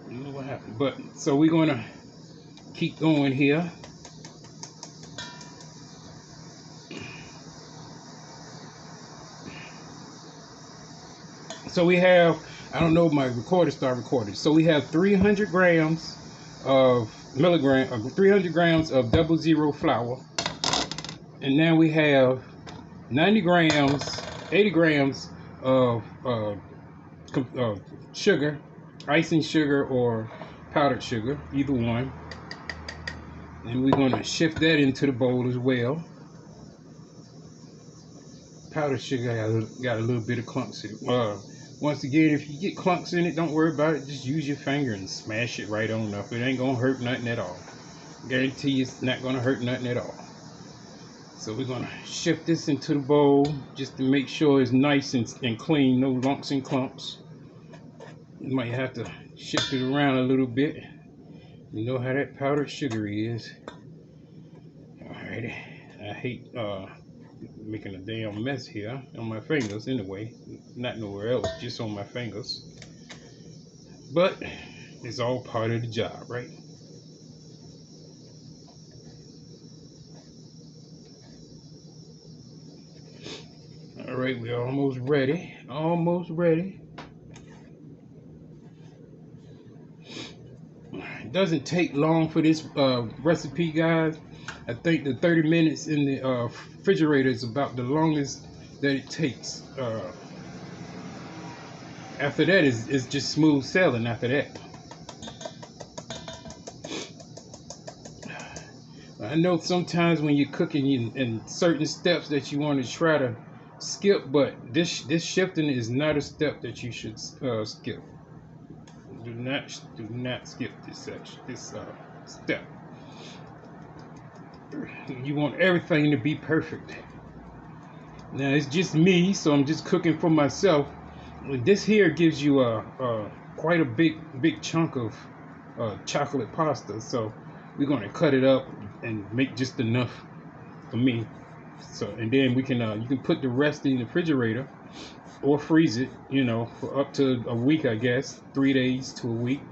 I don't know what happened, but so we're gonna keep going here. So we have, I don't know if my recorder started recording. So we have 300 grams of 300 grams of 00 flour. And now we have 90 grams, 80 grams of sugar, icing sugar or powdered sugar, either one. And we're going to shift that into the bowl as well. Powdered sugar got a little bit of clumps in it. Once again, if you get clumps in it, don't worry about it. Just use your finger and smash it right on up. It ain't going to hurt nothing at all. Guarantee you it's not going to hurt nothing at all. So we're going to shift this into the bowl just to make sure it's nice and clean. No lumps and clumps. You might have to shift it around a little bit. You know how that powdered sugar is. Alrighty. I hate making a damn mess here on my fingers anyway. Not nowhere else, just on my fingers. But it's all part of the job, right? Alright, we're almost ready. Almost ready. It doesn't take long for this recipe, guys. I think the 30 minutes in the refrigerator is about the longest that it takes. After that is just smooth sailing after that. I know sometimes when you're cooking in certain steps that you want to try to skip, but this shifting is not a step that you should skip. Do not skip this section, this step. You want everything to be perfect. Now it's just me, so I'm just cooking for myself. This here gives you quite a big chunk of chocolate pasta, so we're going to cut it up and make just enough for me. So, and then we can you can put the rest in the refrigerator or freeze it, you know, for up to a week, I guess, 3 days to a week.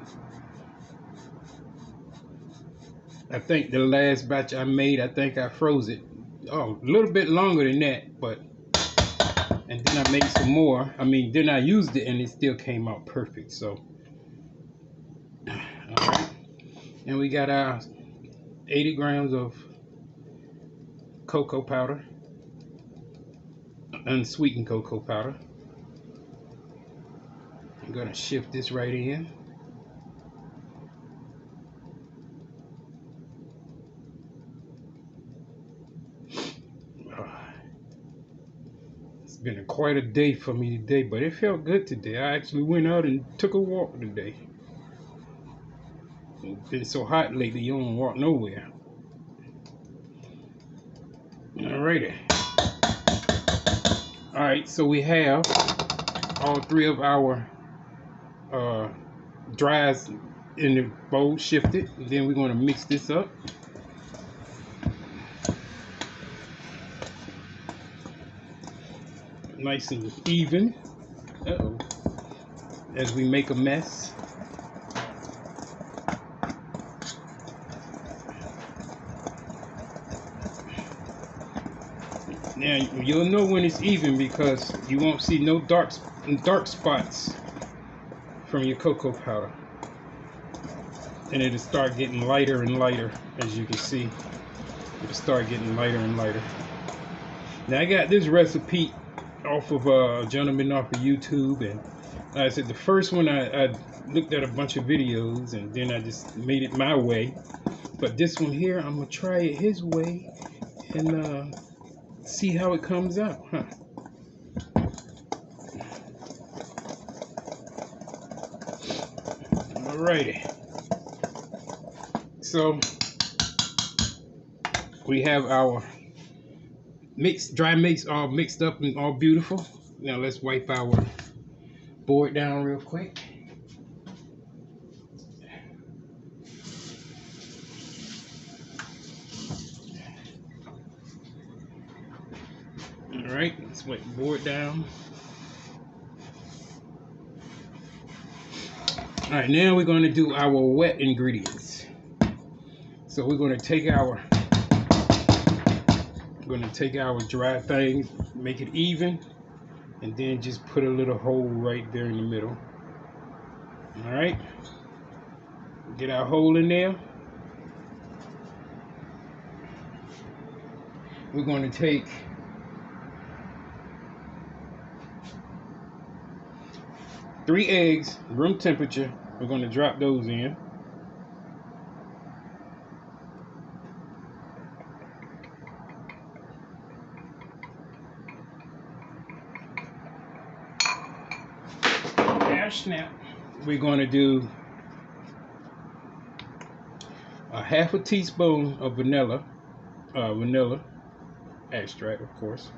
I think the last batch I made, I think I froze it a little bit longer than that, but and then I made some more. I mean, then I used it and it still came out perfect. So, all right. And we got our 80 grams of cocoa powder, unsweetened cocoa powder. I'm gonna shift this right in. It's been quite a day for me today, but it felt good today. I actually went out and took a walk today. It's been so hot lately, you don't walk nowhere. Alrighty. Alright, so we have all three of our dries in the bowl shifted. And then we're going to mix this up. Nice and even. Uh-oh. As we make a mess. Now you'll know when it's even because you won't see no dark spots from your cocoa powder, and it'll start getting lighter and lighter. As you can see, it'll start getting lighter and lighter. Now I got this recipe off of a gentleman off of YouTube, and like I said, the first one I looked at a bunch of videos and then I just made it my way. But this one here, I'm gonna try it his way and see how it comes out, huh? Alrighty. So we have our dry mix all mixed up and all beautiful. Now let's wipe our board down real quick. Alright, let's wipe the board down. All right, now we're going to do our wet ingredients. So we're going to take our dry things, make it even, and then just put a little hole right there in the middle. All right, get our hole in there. We're going to take 3 eggs, room temperature. We're going to drop those in. Now snap. We're going to do a half a teaspoon of vanilla extract, of course.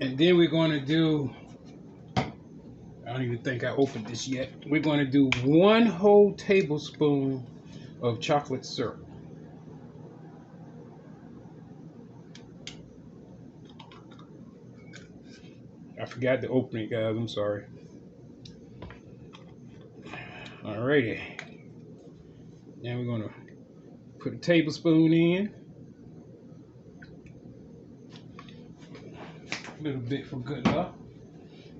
And then we're going to do, I don't even think I opened this yet. We're going to do 1 whole tablespoon of chocolate syrup. I forgot to open it, guys. I'm sorry. Alrighty. Now we're going to put a tablespoon in. A little bit for good luck.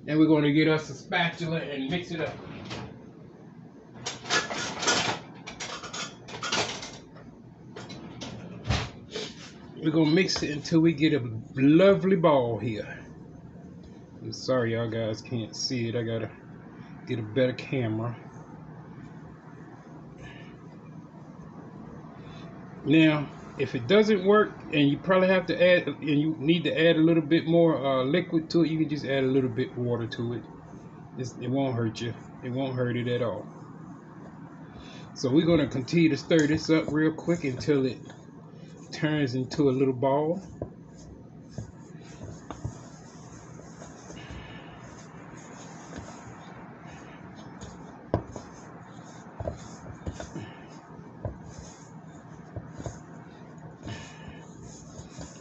And we're going to get us a spatula and mix it up. We're going to mix it until we get a lovely ball here. I'm sorry y'all guys can't see it. I got to get a better camera. Now, if it doesn't work and you probably have to add, and you need to add a little bit more liquid to it, you can just add a little bit water to it. It won't hurt you. It won't hurt it at all. So we're going to continue to stir this up real quick until it turns into a little ball.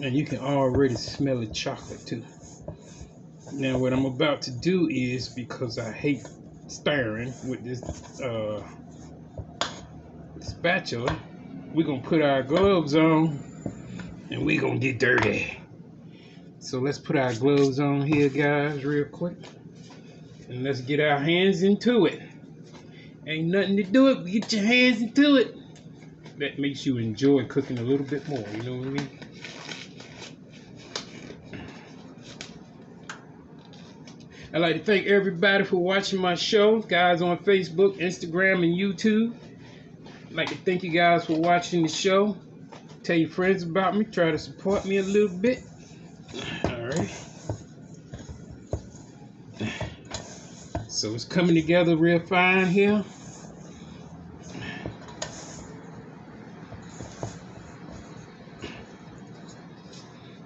And you can already smell the chocolate too. Now what I'm about to do is, because I hate stirring with this spatula, we're gonna put our gloves on and we're gonna get dirty. So let's put our gloves on here, guys, real quick, and let's get our hands into it. Ain't nothing to do it but get your hands into it. That makes you enjoy cooking a little bit more, you know what I mean? I'd like to thank everybody for watching my show, guys on Facebook, Instagram, and YouTube. I'd like to thank you guys for watching the show. Tell your friends about me. Try to support me a little bit. Alright. So it's coming together real fine here.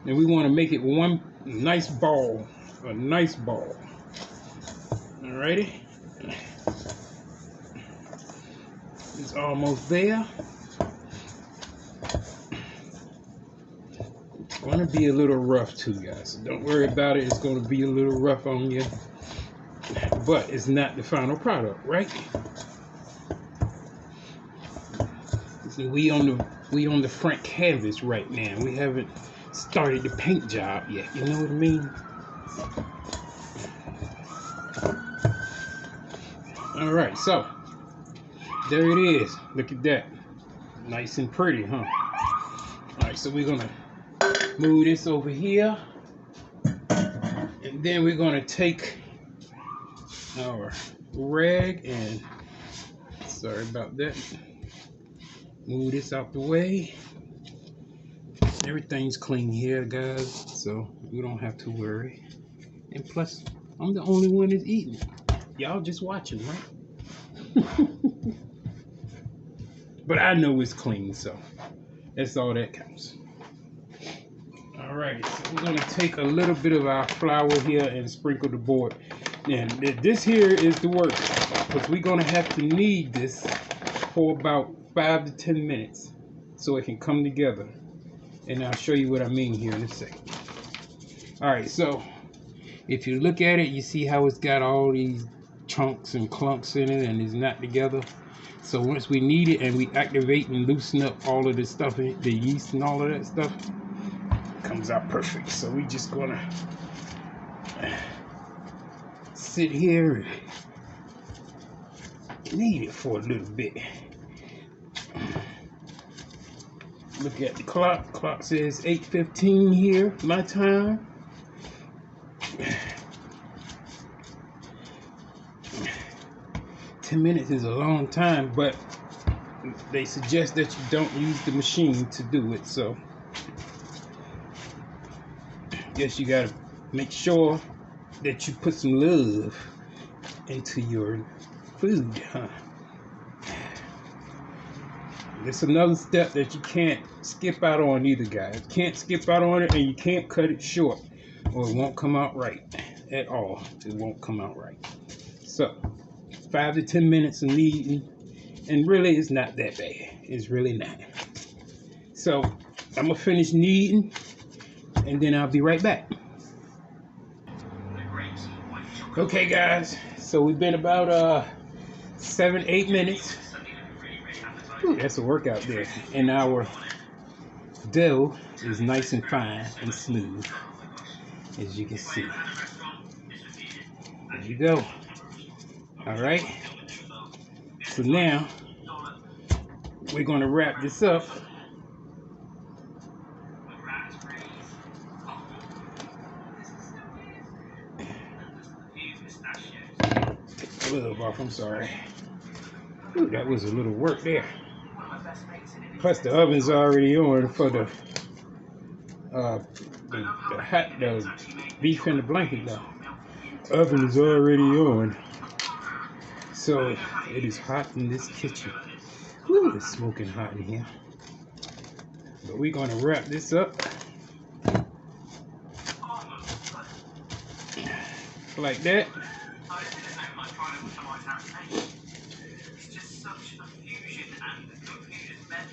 And we want to make it one nice ball. A nice ball. Alrighty. It's almost there. It's going to be a little rough too, guys. So don't worry about it. It's going to be a little rough on you. But it's not the final product, right? See, we on the front canvas right now. We haven't started the paint job yet. You know what I mean? All right, so there it is. Look at that. Nice and pretty, huh? All right, so we're gonna move this over here, and then we're gonna take our rag and, sorry about that, move this out the way. Everything's clean here, guys, so we don't have to worry. And plus, I'm the only one that's eating. Y'all just watching, right? But I know it's clean, so that's all that counts. Alright, so we're going to take a little bit of our flour here and sprinkle the board. And this here is the work, because we're going to have to knead this for about 5 to 10 minutes so it can come together. And I'll show you what I mean here in a second. Alright, so If you look at it, you see how it's got all these chunks and clumps in it and it's not together. So once we knead it and we activate and loosen up all of this stuff, the yeast and all of that stuff, it comes out perfect. So we just gonna sit here and knead it for a little bit. Look at the clock. Clock says 8:15 here, my time. Ten minutes is a long time, but they suggest that you don't use the machine to do it. So, guess you gotta make sure that you put some love into your food, huh? It's another step that you can't skip out on either, guys. You can't skip out on it, and you can't cut it short, or it won't come out right at all. It won't come out right. So, 5 to 10 minutes of kneading, and really, it's not that bad. It's really not. So, I'm gonna finish kneading, and then I'll be right back. Okay, guys. So we've been about 7-8 minutes. Ooh, that's a workout there. And our dough is nice and fine and smooth, as you can see. There you go. All right. So now we're going to wrap this up. Take the glove off. I'm sorry. Ooh, that was a little work there. Plus the oven's already on for the beef in the blanket though. Oven is already on. So it is hot in this kitchen. Woo, it's smoking hot in here. But we're gonna wrap this up like that.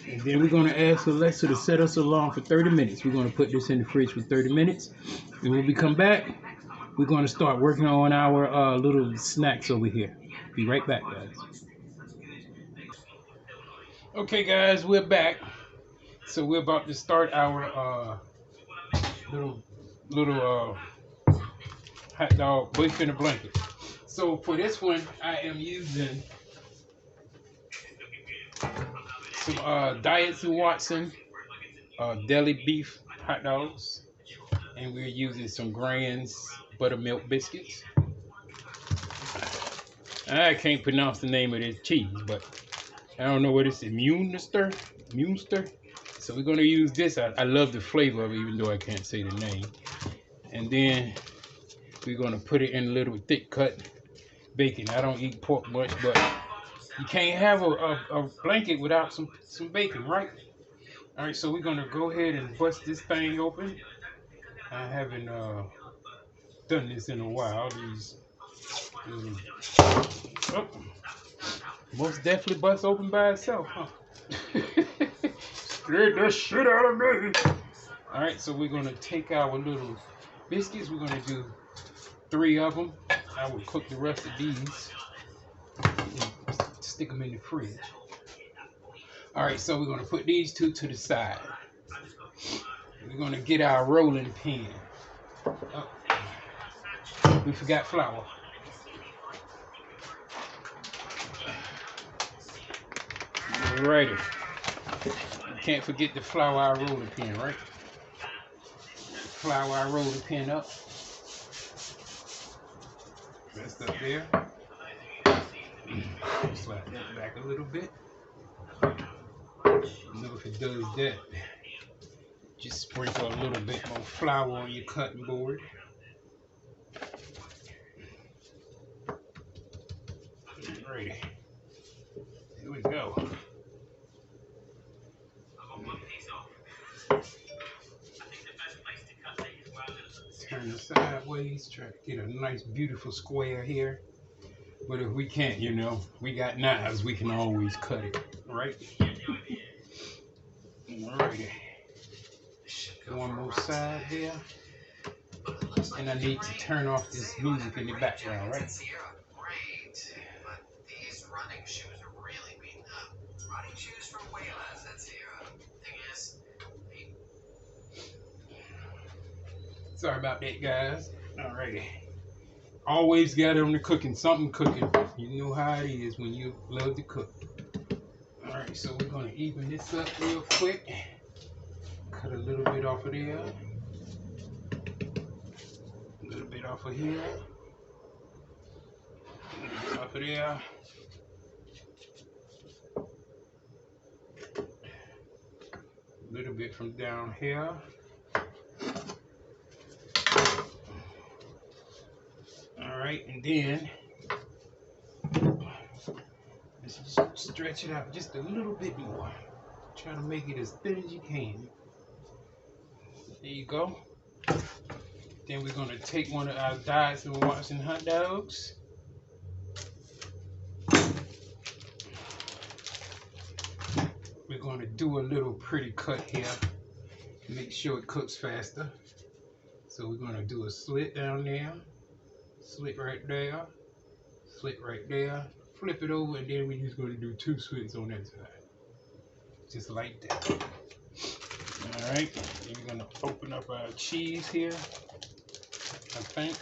And then we're going to ask Alexa to set us alarm for 30 minutes. We're going to put this in the fridge for 30 minutes. And when we come back, we're going to start working on our little snacks over here. Be right back, guys. Okay, guys, we're back. So we're about to start our little hot dog beef in a blanket. So for this one, I am using some Diets and Watson deli beef hot dogs, and we're using some Grand's buttermilk biscuits. I can't pronounce the name of this cheese, but I don't know what it's Munster. So we're gonna use this. I love the flavor of it, even though I can't say the name. And then we're gonna put it in a little thick cut bacon. I don't eat pork much, but you can't have a blanket without some bacon, right? All right, so we're gonna go ahead and bust this thing open. I haven't done this in a while. These most definitely bust open by itself, huh? Scared the shit out of me. All right, so we're gonna take our little biscuits. We're gonna do 3 of them. I will cook the rest of these and stick them in the fridge. All right, so we're gonna put these 2 to the side. We're gonna get our rolling pin. Oh, we forgot flour. Alrighty. Can't forget the flour our rolling pin, right? Flour our rolling pin up. Rest up there. Slide that back a little bit. You know, if it does that, just sprinkle a little bit more flour on your cutting board. Alrighty. Here we go. Turn it sideways, try to get a nice beautiful square here. But if we can't, you know, we got knives, we can always cut it, right? Alrighty. One more side there. And I need to turn off this music in the background, right? Sorry about that, guys. Alrighty. Always got on the cooking, something cooking. You know how it is when you love to cook. Alright, so we're going to even this up real quick. Cut a little bit off of there. A little bit off of here. A little bit off of there. A little bit from down here. Alright, and then just stretch it out just a little bit more. Try to make it as thin as you can. There you go. Then we're going to take one of our diets and Watson hot dogs. We're going to do a little pretty cut here. Make sure it cooks faster. So we're going to do a slit down there. Slit right there. Slit right there. Flip it over, and then we're just going to do 2 slits on that side. Just like that. Alright. Then we're going to open up our cheese here. I think.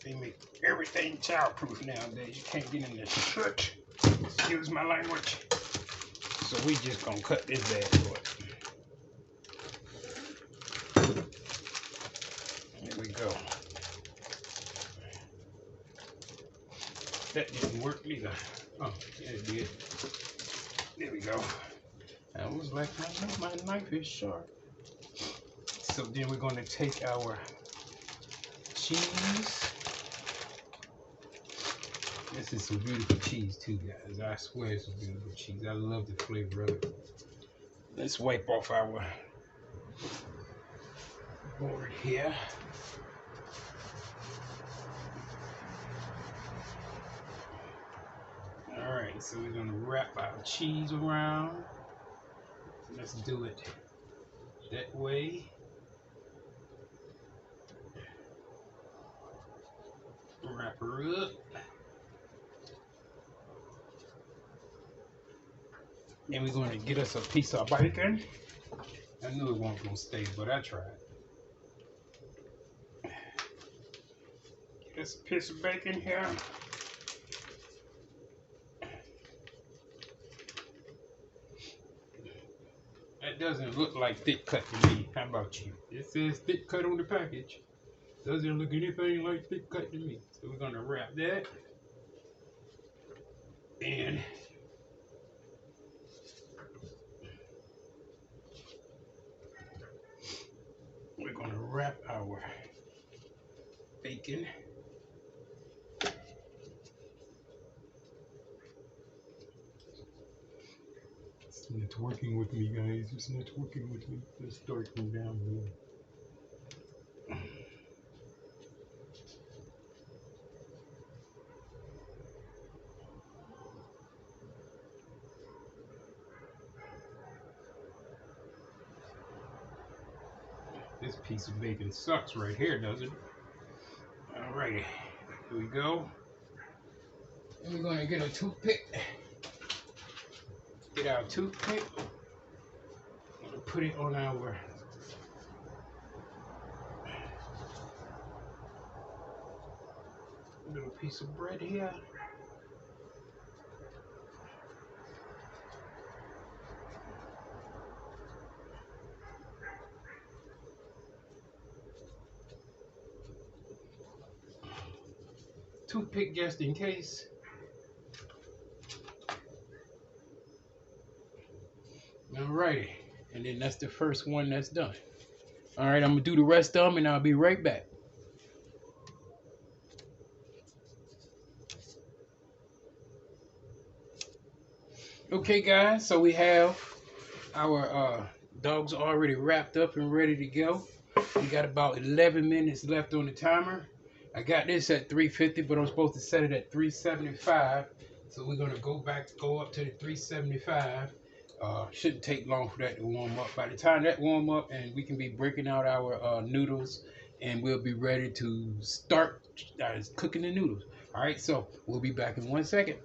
They make everything childproof nowadays. You can't get in the soot. Excuse my language. So we just gonna cut this bad boy. There we go. That didn't work either. Oh, yeah, it did. There we go. I was like, my knife is sharp. So then we're going to take our cheese. This is some beautiful cheese too, guys. I swear it's some beautiful cheese. I love the flavor of it. Let's wipe off our board here. Alright, so we're going to wrap our cheese around. Let's do it that way. Wrap her up. Then we're going to get us a piece of bacon. I knew it wasn't going to stay, but I tried. Get us a piece of bacon here. That doesn't look like thick cut to me. How about you? It says thick cut on the package. Doesn't look anything like thick cut to me. So we're going to wrap that. And we're going to wrap our bacon. It's not working with me, guys. It's not working with me. Let's start from down here. This piece of bacon sucks right here, doesn't it? Alrighty, here we go. And we're gonna get a toothpick. Get our toothpick. I'm gonna put it on our little piece of bread here. Toothpick just in case. Alrighty, and then that's the first one that's done. Alright, I'm gonna do the rest of them and I'll be right back. Okay guys, so we have our dogs already wrapped up and ready to go. We got about 11 minutes left on the timer. I got this at 350, but I'm supposed to set it at 375. So we're gonna go up to the 375. Shouldn't take long for that to warm up. By the time that warm up, and we can be breaking out our noodles, and we'll be ready to start cooking the noodles. All right, so we'll be back in 1 second.